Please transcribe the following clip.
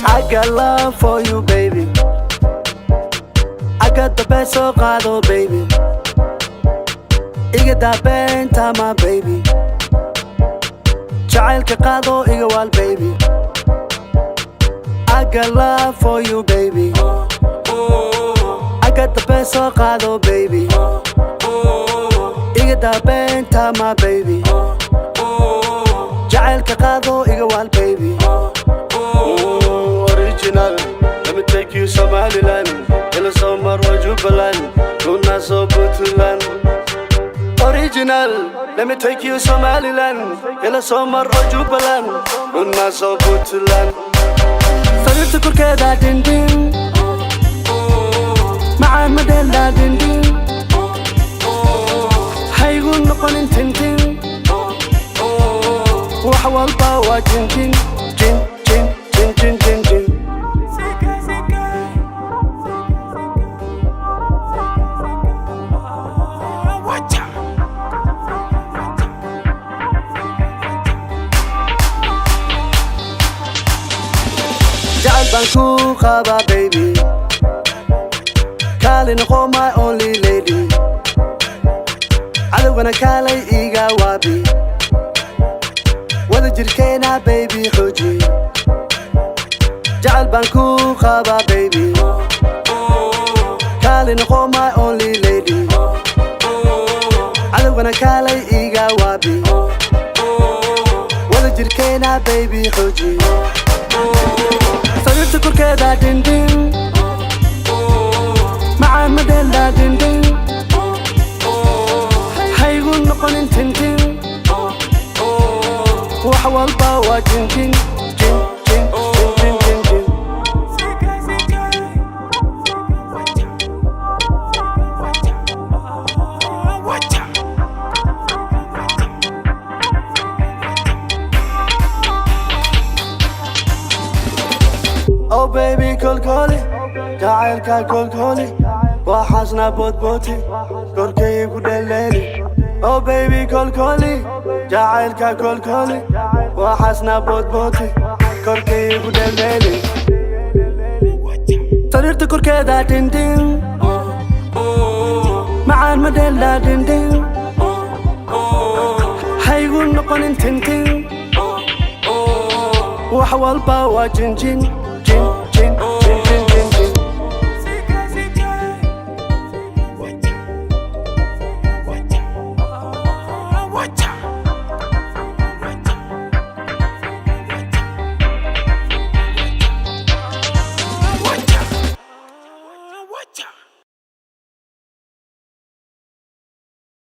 I got love for you, baby. I got the best of Gado, baby. Iga da benta, my baby. Jacaylka qaado iga wal, baby. I got love for you, baby. I got the best of Gado, baby. Iga da benta, my baby. Jacaylka qaado iga wal, baby. Original, let me take you Somaliland. Ila Somar wa Jubaland, Luna so Puntland. Original, let me take you Somaliland. Ila Somar wa Jubaland, Luna so Puntland. Sarirta korkeeda dindin, maca madela dindin. Haygu noqonin tintin, wax walba waa jinjin, jin jin jin jin jin jin. Jacayl baan ku qabaa, baby. Kaali noqo my only lady. Cadowgana kaalay iga waabi. Wada jirkeena, baby, xooji. Jacayl baan ku qabaa, baby. Kaali noqo my only lady. Cadowgana kaalay iga waabi. Wada jirkeena, baby, xooji. Sarirta korkeeda dindin, maca madela dindin. Haygu noqonin tintin, wax walba waa jinjin, jin jin jin jin jin jin. Oh baby, kolkoli, jacaylka kolkoli. Waxaasna boodbooti, korkaygu dheleeli. Oh baby, kolkoli, jacaylka kolkoli. Waxaasna boodbooti, korkaygu dheleeli. Sarirta korkeeda dindin, macaan madela dindin. Haygu noqonin tintin, wax walba waa jinjin. Jin, jin, jin, jin, jin, jin. Watcha.